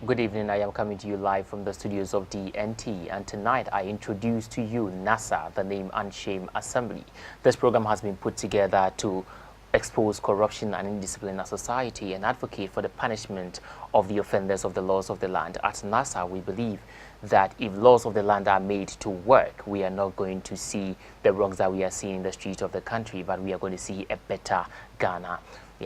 Good evening. I am coming to you live from the studios of DNT, and tonight I introduce to you NASA, the Name and Shame Assembly. This program has been put together to expose corruption and indiscipline in society and advocate for the punishment of the offenders of the laws of the land. At NASA, we believe that if laws of the land are made to work, we are not going to see the wrongs that we are seeing in the streets of the country, but we are going to see a better Ghana.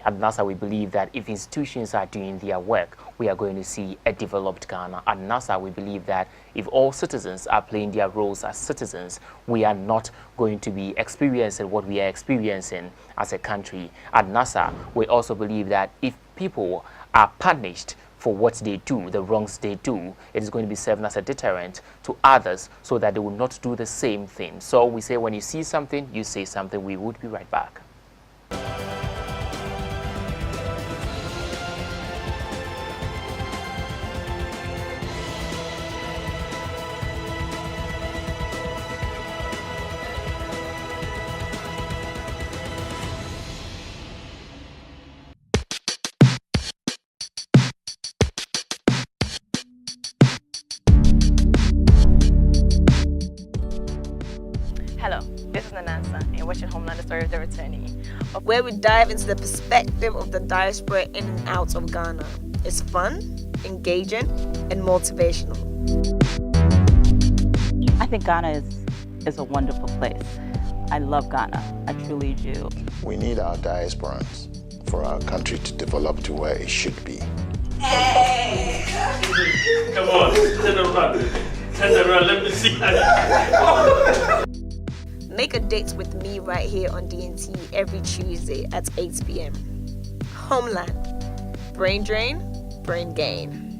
At NASA, we believe that if institutions are doing their work, we are going to see a developed Ghana. At NASA, we believe that if all citizens are playing their roles as citizens, we are not going to be experiencing what we are experiencing as a country. At NASA, we also believe that if people are punished for what they do, the wrongs they do, it is going to be serving as a deterrent to others so that they will not do the same thing. So we say when you see something, you say something. We would be right back. Hello, this is Nanansa, and you're watching Homeland, the Story of the Returnee, where we dive into the perspective of the diaspora in and out of Ghana. It's fun, engaging, and motivational. I think Ghana is a wonderful place. I love Ghana. I truly do. We need our diasporans for our country to develop to where it should be. Hey! Come on, turn around. Turn around, let me see. Make a date with me right here on DNT every Tuesday at 8 p.m. Homeland. Brain drain, brain gain.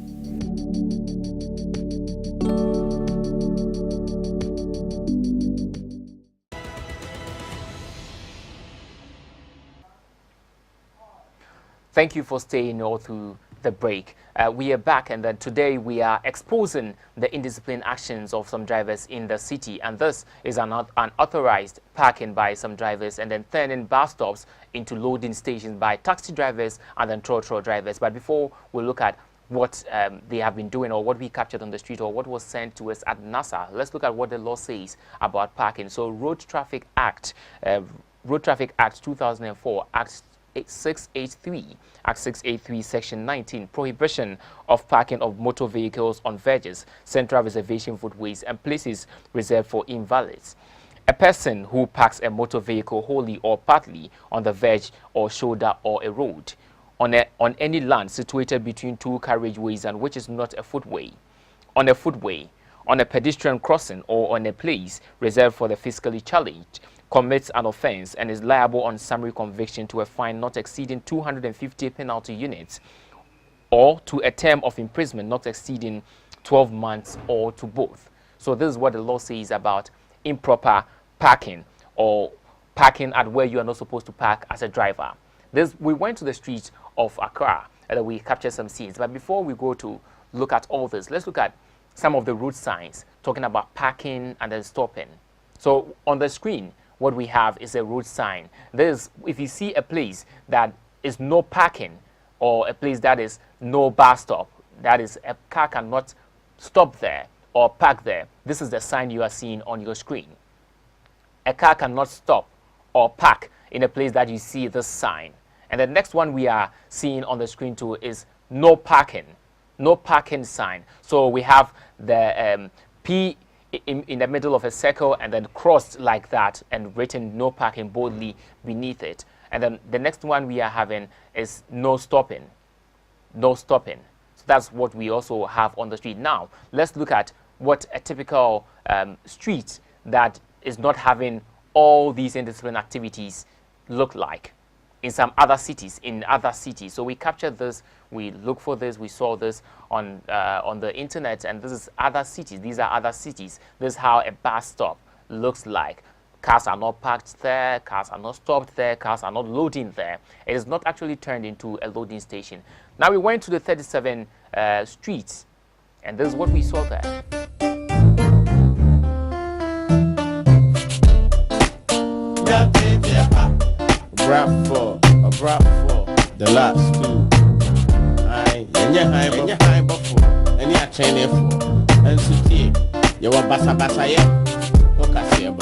Thank you for staying all through the break. We are back, and then today we are exposing the indisciplined actions of some drivers in the city, and this is an unauthorized parking by some drivers and then turning bus stops into loading stations by taxi drivers and then trotro drivers. But before we look at what they have been doing or what we captured on the street or what was sent to us at NASA, let's look at what the law says about parking. So Road Traffic Act 2004, Act 683, Act 683, Section 19, prohibition of parking of motor vehicles on verges, central reservation footways, and places reserved for invalids. A person who parks a motor vehicle wholly or partly on the verge or shoulder or a road, on any land situated between two carriageways and which is not a footway, on a footway, on a pedestrian crossing, or on a place reserved for the physically challenged, commits an offense and is liable on summary conviction to a fine not exceeding 250 penalty units or to a term of imprisonment not exceeding 12 months or to both. So this is what the law says about improper parking or parking at where you are not supposed to park as a driver. We went to the streets of Accra and we captured some scenes. But before we go to look at all this, let's look at some of the road signs talking about parking and then stopping. So on the screen, what we have is a road sign. If you see a place that is no parking or a place that is no bus stop, that is a car cannot stop there or park there, this is the sign you are seeing on your screen. A car cannot stop or park in a place that you see this sign. And the next one we are seeing on the screen too is no parking sign. So we have the P in the middle of a circle and then crossed like that and written no parking boldly beneath it. And then the next one we are having is no stopping. So that's what we also have on the street. Now let's look at what a typical street that is not having all these indisciplined activities look like in some other cities, So we captured this, we looked for this, we saw this on the internet, and this is other cities. These are other cities. This is how a bus stop looks like. Cars are not parked there, cars are not stopped there, cars are not loading there. It is not actually turned into a loading station. Now we went to the 37 streets, and this is what we saw there. Rap for the last two. I high Any a chain for and city. You were basa ye. Okay,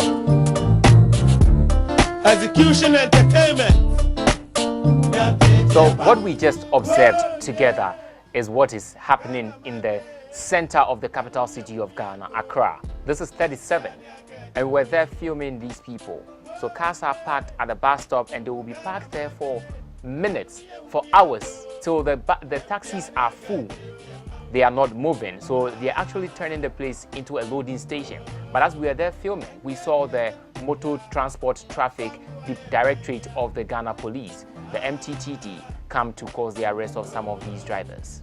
execution entertainment. So what we just observed together is what is happening in the center of the capital city of Ghana, Accra. This is 37, and we're there filming these people. So cars are parked at the bus stop, and they will be parked there for minutes, for hours, till the taxis are full. They are not moving, so they're actually turning the place into a loading station. But as we were there filming, we saw the Motor Transport Traffic Directorate of the Ghana Police, the MTTD, come to cause the arrest of some of these drivers.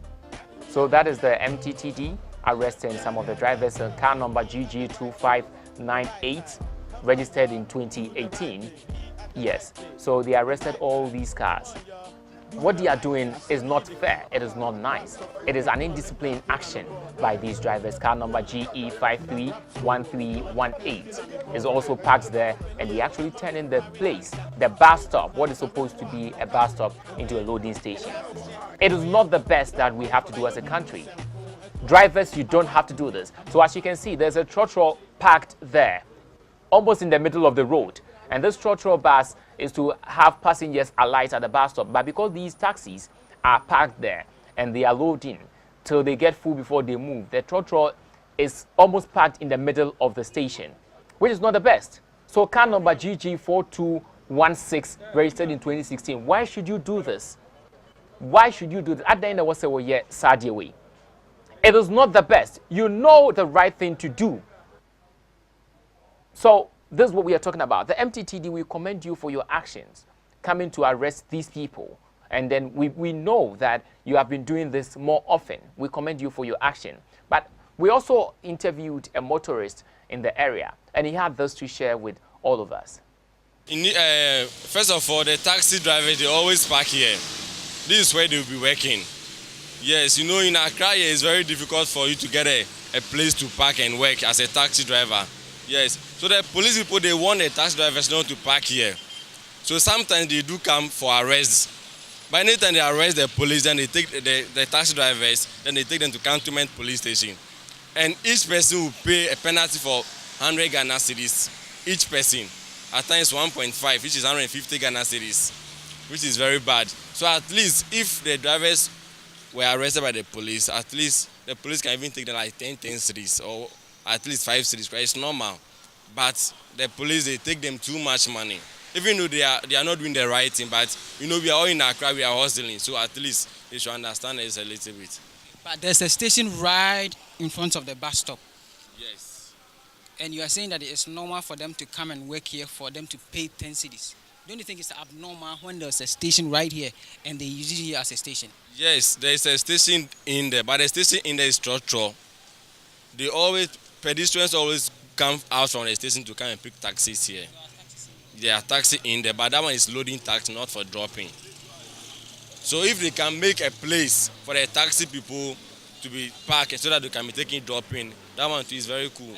So that is the MTTD arresting some of the drivers. Car number GG2598, registered in 2018. Yes, so they arrested all these cars. What they are doing is not fair. It is not nice. It is an indisciplined action by these drivers. Car number GE531318 is also parked there, and they actually turning the place, the bus stop, what is supposed to be a bus stop, into a loading station. It is not the best that we have to do as a country. Drivers, you don't have to do this. So as you can see, there's a trotro parked there, almost in the middle of the road. And this trotro bus is to have passengers alight at the bus stop. But because these taxis are parked there and they are loading till they get full before they move, the trotro is almost parked in the middle of the station, which is not the best. So car number GG4216, registered in 2016. Why should you do this? Why should you do this? At the end, I was saying, yeah, Sadia way. It is not the best. You know the right thing to do. So this is what we are talking about. The MTTD, we commend you for your actions, coming to arrest these people. And then we know that you have been doing this more often. We commend you for your action. But we also interviewed a motorist in the area, and he had this to share with all of us. First of all, the taxi drivers, they always park here. This is where they will be working. Yes, you know, in Accra, it's very difficult for you to get a place to park and work as a taxi driver. Yes, so the police people, they want the taxi drivers not to park here. So sometimes they do come for arrests. By any time they arrest the police, then they take the taxi drivers, then they take them to Cantonment Police Station. And each person will pay a penalty for 100 Ghana cedis. Each person. At times 1.5, which is 150 Ghana cedis, which is very bad. So at least if the drivers were arrested by the police, at least the police can even take them like 10 cedis or at least 5 cedis. It's normal. But the police, they take them too much money. Even though they are not doing the right thing, but you know, we are all in Accra, we are hustling, so at least they should understand this a little bit. But there's a station right in front of the bus stop. Yes. And you are saying that it's normal for them to come and work here for them to pay 10 cedis. Don't you think it's abnormal when there's a station right here and they use it here as a station? Yes, there's a station in there, but the station in there is structural. Pedestrians always come out from the station to come and pick taxis here. There are taxis in there, but that one is loading taxi, not for dropping. So if they can make a place for the taxi people to be parked so that they can be taking dropping, that one too is very cool.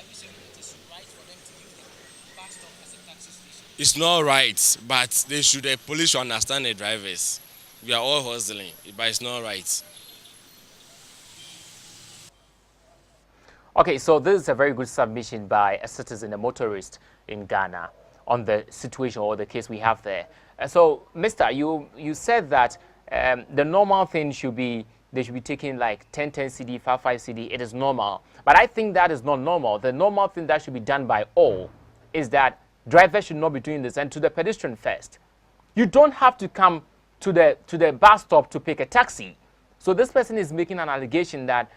It's not right, but the police should understand the drivers. We are all hustling, but it's not right. Okay, so this is a very good submission by a citizen, a motorist in Ghana, on the situation or the case we have there. So, Mister, you said that the normal thing should be, they should be taking like 10 CD, 5 CD. It is normal. But I think that is not normal. The normal thing that should be done by all is that drivers should not be doing this. And to the pedestrian first, you don't have to come to the bus stop to pick a taxi. So this person is making an allegation that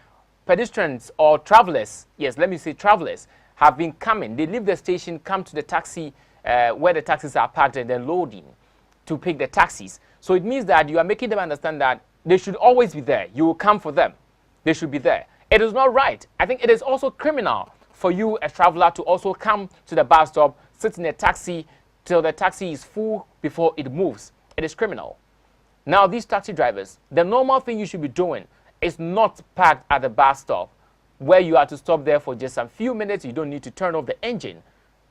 pedestrians or travelers, yes, let me say travelers, have been coming. They leave the station, come to the taxi where the taxis are parked, and then loading to pick the taxis. So it means that you are making them understand that they should always be there. You will come for them. They should be there. It is not right. I think it is also criminal for you, a traveler, to also come to the bus stop, sit in a taxi till the taxi is full before it moves. It is criminal. Now, these taxi drivers, the normal thing you should be doing is not parked at the bus stop where you are to stop there for just some few minutes. You don't need to turn off the engine,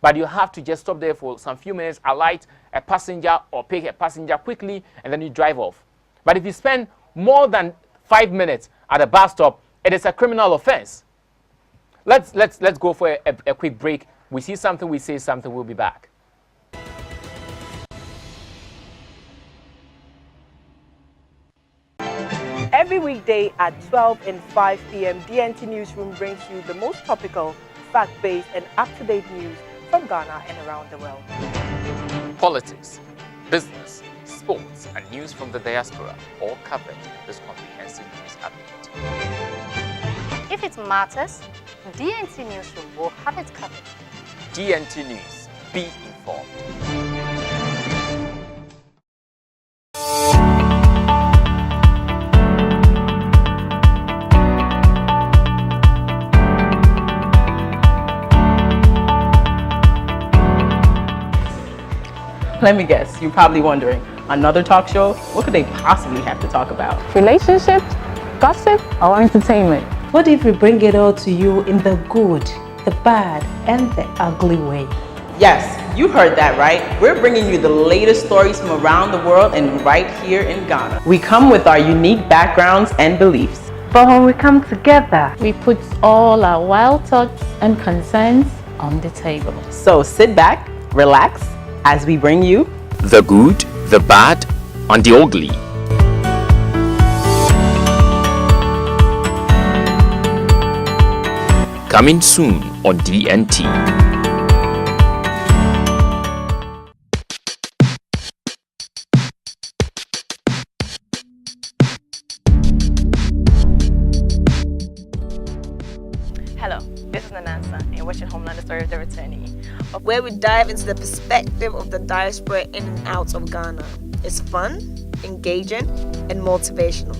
but you have to just stop there for some few minutes, alight a passenger or pick a passenger quickly, and then you drive off. But if you spend more than 5 minutes at a bus stop, it is a criminal offense. Let's go for a quick break. We see something, we say something, we'll be back. Every weekday at 12 and 5 p.m., DNT Newsroom brings you the most topical, fact-based, and up-to-date news from Ghana and around the world. Politics, business, sports, and news from the diaspora, all covered in this comprehensive news update. If it matters, DNT Newsroom will have it covered. DNT News, be informed. Let me guess, you're probably wondering, another talk show? What could they possibly have to talk about? Relationships, gossip, or entertainment? What if we bring it all to you in the good, the bad, and the ugly way? Yes, you heard that right. We're bringing you the latest stories from around the world and right here in Ghana. We come with our unique backgrounds and beliefs. But when we come together, we put all our wild thoughts and concerns on the table. So sit back, relax, as we bring you the good, the bad, and the ugly. Coming soon on DNT. Hello, this is Nanansa, and you're watching Homeland, the Story of the Returnee, where we dive into the perspective of the diaspora in and out of Ghana. It's fun, engaging, and motivational.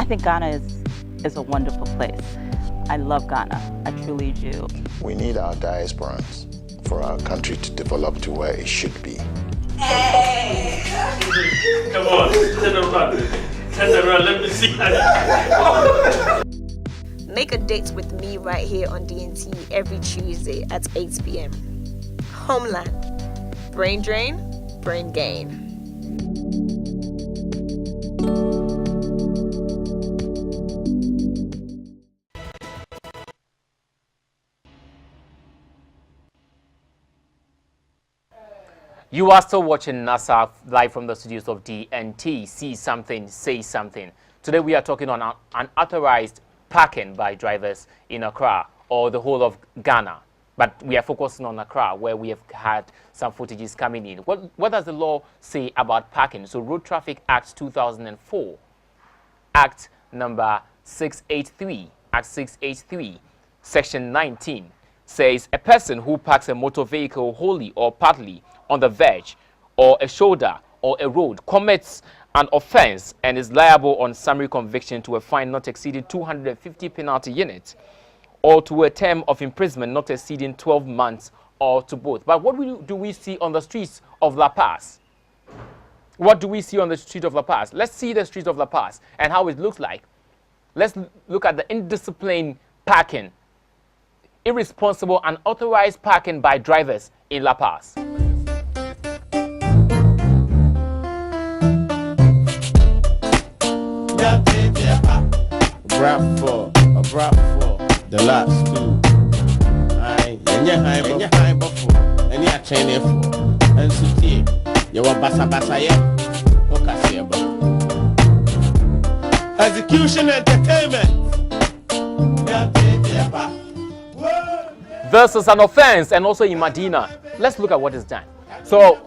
I think Ghana is a wonderful place. I love Ghana. I truly do. We need our diasporans for our country to develop to where it should be. Come on, turn around. Turn around, let me see. Make a date with me right here on DNT every Tuesday at 8 p.m. Homeland. Brain drain, brain gain. You are still watching NASA live from the studios of DNT. See something, say something. Today we are talking on unauthorized parking by drivers in Accra or the whole of Ghana. But we are focusing on Accra, where we have had some footages coming in. What does the law say about parking? So Road Traffic Act 2004, Act number 683, Act 683, Section 19, says a person who parks a motor vehicle wholly or partly on the verge or a shoulder or a road commits an offense and is liable on summary conviction to a fine not exceeding 250 penalty units or to a term of imprisonment not exceeding 12 months or to both. But what do we see on the streets of La Paz? What do we see on the street of La Paz? Let's see the street of La Paz and how it looks like. Let's look at the indisciplined parking, irresponsible and unauthorized parking by drivers in La Paz. Brap for the last two. And you're high before, and you're training for, and so you were basa yeah. Execution entertainment. This is an offense, and also in Medina. Let's look at what is done. So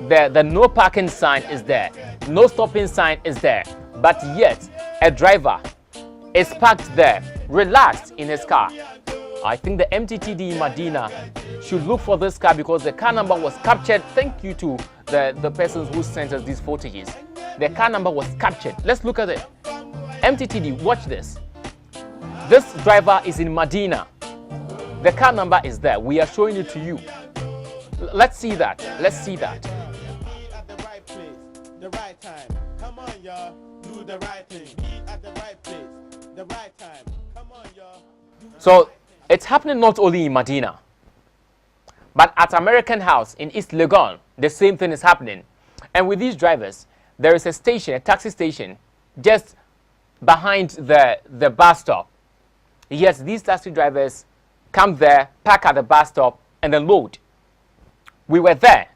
the no parking sign is there, no stopping sign is there, but yet a driver is parked there, relaxed in his car. I think the MTTD in Medina should look for this car because the car number was captured. Thank you to the persons who sent us these footages. The car number was captured. Let's look at it. MTTD, watch this. This driver is in Medina. The car number is there. We are showing it to you. Let's see that. Let's see that. At the right place, the right time. Come on, y'all. Do the right thing. Be at the right place, the right time. Come on, y'all. So it's happening not only in Medina, but at American House in East Legon, the same thing is happening. And with these drivers, there is a station, a taxi station, just behind the bus stop. Yes, these taxi drivers come there, park at the bus stop, and then load. We were there,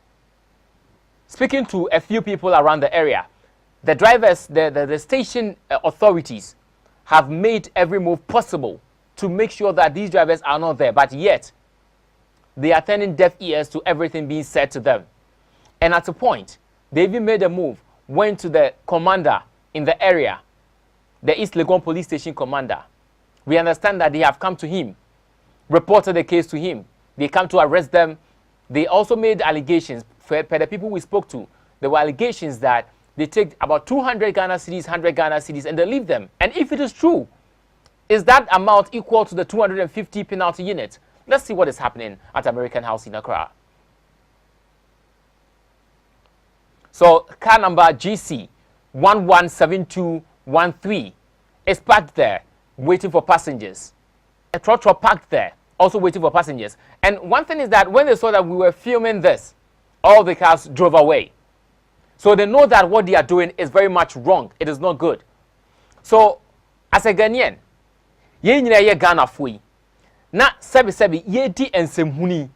speaking to a few people around the area. The drivers, the station authorities have made every move possible to make sure that these drivers are not there, but yet they are turning deaf ears to everything being said to them. And at a point, they even made a move, went to the commander in the area, the East Legon Police Station commander. We understand that they have come to him, reported the case to him. They come to arrest them. They also made allegations. Per the people we spoke to, there were allegations that they take about 200 Ghana cedis, 100 Ghana cedis, and they leave them. And if it is true, is that amount equal to the 250 penalty unit? Let's see what is happening at American House in Accra. So car number GC 117213 is parked there, waiting for passengers. A trotro parked there, also waiting for passengers. And one thing is that when they saw that we were filming this, all the cars drove away. So they know that what they are doing is very much wrong. It is not good. So as a Ghanaian, ye nyina ye Ghana foi. Na sebi ye di ensemhuni.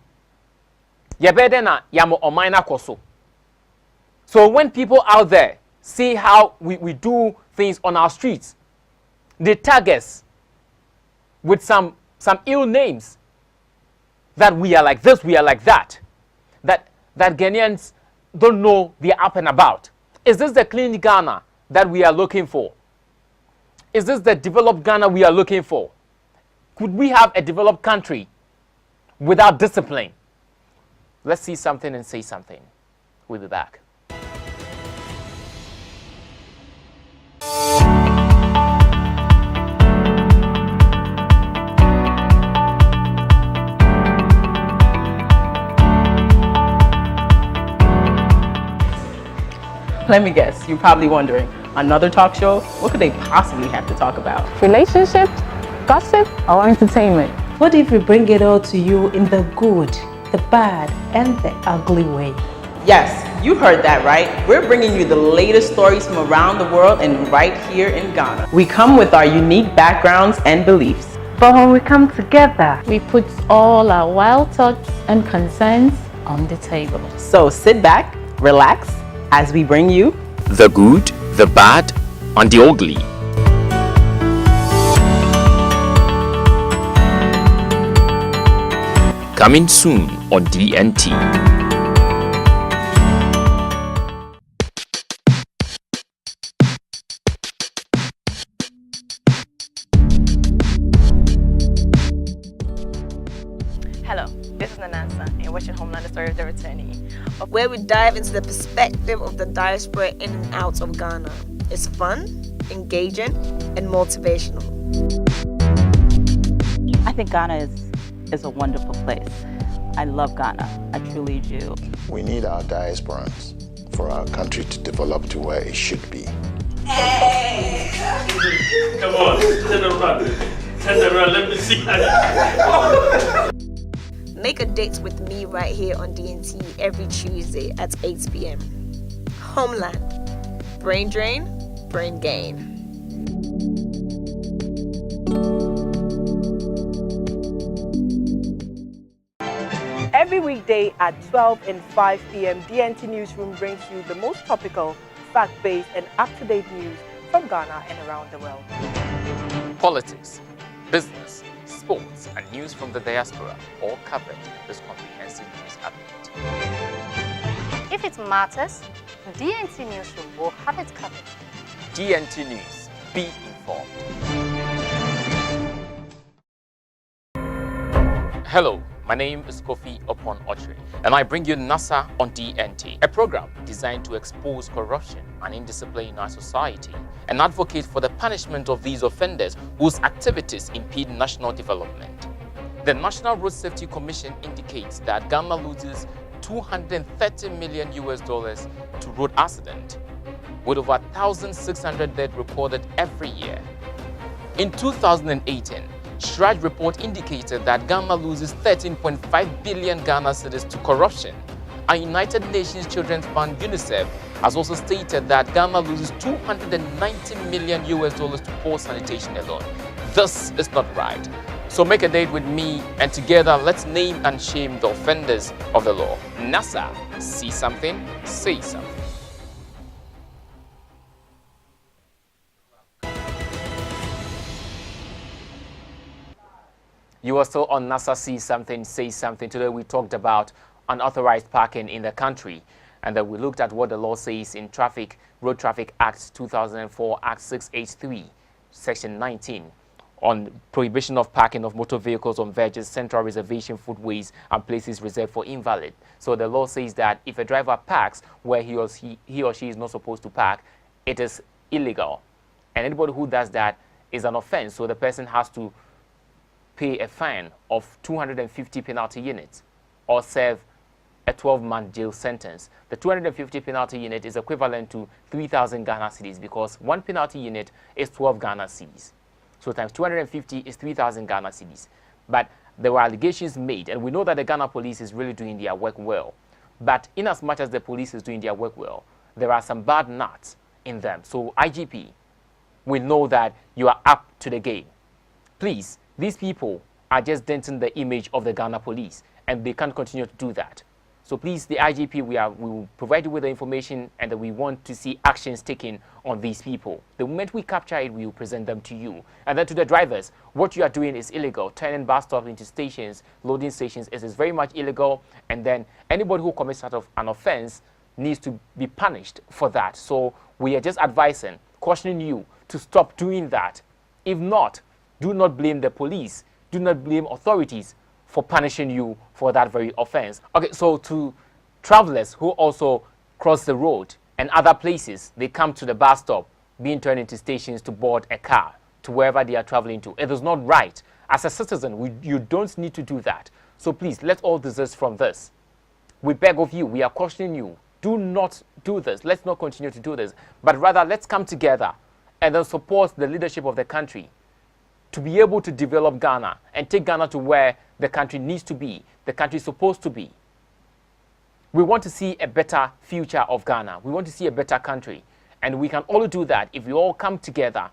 Ye bede na yamo omaina koso. So when people out there see how we do things on our streets, they tag us with some ill names, that we are like this, we are like that, that Ghanaians don't know they're up and about. Is this the clean Ghana that we are looking for? Is this the developed Ghana we are looking for? Could we have a developed country without discipline? Let's see something and say something. We'll be back. Let me guess, you're probably wondering, another talk show? What could they possibly have to talk about? Relationships, gossip, or entertainment? What if we bring it all to you in the good, the bad, and the ugly way? Yes, you heard that right. We're bringing you the latest stories from around the world and right here in Ghana. We come with our unique backgrounds and beliefs. But when we come together, we put all our wild thoughts and concerns on the table. So sit back, relax, as we bring you the good, the bad, and the ugly. Coming soon on DNT. Hello, this is Nanansa, and you're watching Homeland, the Story of the Returnee, where we dive into the perspective of the diaspora in and out of Ghana. It's fun, engaging, and motivational. I think Ghana is a wonderful place. I love Ghana. I truly do. We need our diasporans for our country to develop to where it should be. Hey! Come on, turn around. Turn around, let me see. Make a date with me right here on DNT every Tuesday at 8 p.m. Homeland. Brain drain, brain gain. Every weekday at 12 and 5 p.m., DNT Newsroom brings you the most topical, fact-based, and up-to-date news from Ghana and around the world. Politics, business, sports, and news from the diaspora, all covered in this comprehensive news update. If it matters, DNT Newsroom will have it covered. DNT News, be informed. Hello, my name is Kofi Oppong Okyere, and I bring you NASA on DNT, a program designed to expose corruption and indiscipline in our society and advocate for the punishment of these offenders whose activities impede national development. The National Road Safety Commission indicates that Ghana loses $230 million to road accident, with over 1,600 deaths recorded every year. In 2018, Shraj report indicated that Ghana loses 13.5 billion Ghana cedis to corruption, and United Nations Children's Fund UNICEF has also stated that Ghana loses $290 million to poor sanitation alone. This is not right. So make a date with me, and together let's name and shame the offenders of the law. NASA, see something, say something. You are still on NASA See Something, Say Something. Today we talked about unauthorized parking in the country, and then we looked at what the law says in Road Traffic Act 2004, Act 683, Section 19, on prohibition of parking of motor vehicles on verges, central reservation footways, and places reserved for invalid. So the law says that if a driver parks where he or she is not supposed to park, it is illegal. And anybody who does that is an offense, so the person has to pay a fine of 250 penalty units or serve a 12-month jail sentence. The 250 penalty unit is equivalent to 3,000 Ghana cedis, because one penalty unit is 12 Ghana cedis. So times 250 is 3,000 Ghana cedis. But there were allegations made, and we know that the Ghana police is really doing their work well. But in as much as the police is doing their work well, there are some bad nuts in them. So IGP, we know that you are up to the game. Please, these people are just denting the image of the Ghana police, and they can't continue to do that. So please, the IGP, we will provide you with the information, and we want to see actions taken on these people. The moment we capture it, we will present them to you. And then to the drivers, what you are doing is illegal. Turning bus stops into stations, loading stations, is very much illegal. And then anybody who commits sort of an offense needs to be punished for that. So we are just advising, cautioning you to stop doing that. If not, do not blame the police. Do not blame authorities for punishing you for that very offense. Okay, so to travelers who also cross the road and other places, they come to the bus stop, being turned into stations to board a car to wherever they are traveling to. It is not right. As a citizen, you don't need to do that. So please, let's all desist from this. We beg of you, we are cautioning you, do not do this. Let's not continue to do this. But rather, let's come together and then support the leadership of the country to be able to develop Ghana and take Ghana to where the country needs to be, the country is supposed to be. We want to see a better future of Ghana. We want to see a better country. And we can only do that if we all come together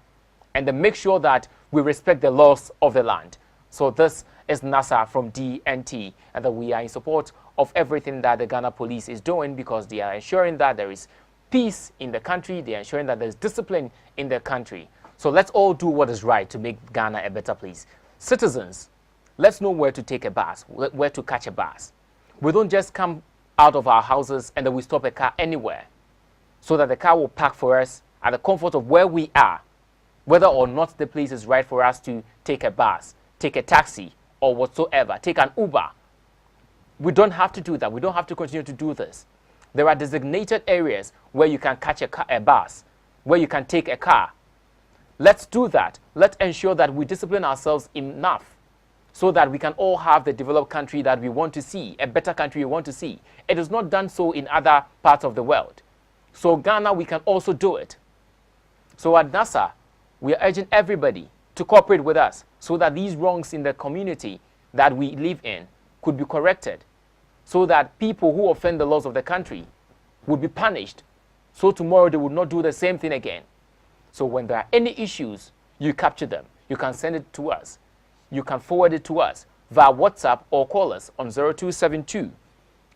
and then make sure that we respect the laws of the land. So this is NASA from DNT, and that we are in support of everything that the Ghana police is doing, because they are ensuring that there is peace in the country. They are ensuring that there is discipline in the country. So let's all do what is right to make Ghana a better place. Citizens, let's know where to take a bus, where to catch a bus. We don't just come out of our houses and then we stop a car anywhere, so that the car will park for us at the comfort of where we are, whether or not the place is right for us to take a bus, take a taxi, or whatsoever, take an Uber. We don't have to do that. We don't have to continue to do this. There are designated areas where you can catch a bus, where you can take a car. Let's do that. Let's ensure that we discipline ourselves enough so that we can all have the developed country that we want to see, a better country we want to see. It is not done so in other parts of the world. So Ghana, we can also do it. So at NASA, we are urging everybody to cooperate with us so that these wrongs in the community that we live in could be corrected, so that people who offend the laws of the country would be punished, so tomorrow they would not do the same thing again. So when there are any issues, you capture them. You can send it to us. You can forward it to us via WhatsApp or call us on 0272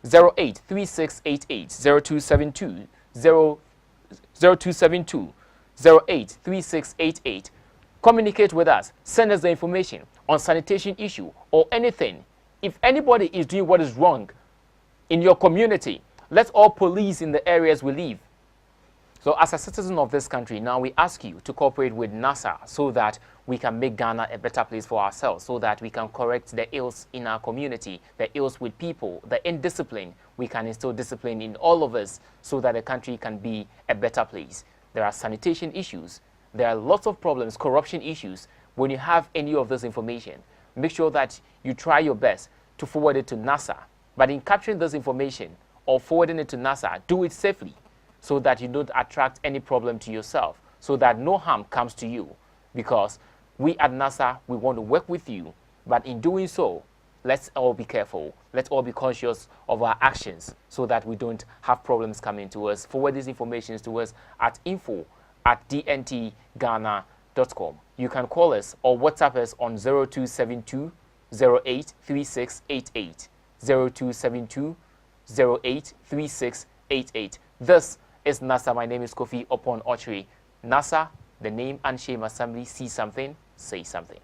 083688, 0272 0272 083688. Communicate with us. Send us the information on sanitation issue or anything. If anybody is doing what is wrong in your community, let's all police in the areas we live. So as a citizen of this country, now we ask you to cooperate with NASA so that we can make Ghana a better place for ourselves, so that we can correct the ills in our community, the ills with people, the indiscipline. We can instill discipline in all of us so that the country can be a better place. There are sanitation issues. There are lots of problems, corruption issues. When you have any of this information, make sure that you try your best to forward it to NASA. But in capturing this information or forwarding it to NASA, do it safely, so that you don't attract any problem to yourself, so that no harm comes to you. Because we at NASA, we want to work with you, but in doing so, let's all be careful. Let's all be conscious of our actions so that we don't have problems coming to us. Forward these information to us at info@dntghana.com. You can call us or WhatsApp us on 0272 083688. 0272 083688. This is NASA. My name is Kofi Oppong Okyere. NASA, the name and shame assembly. See something, say something.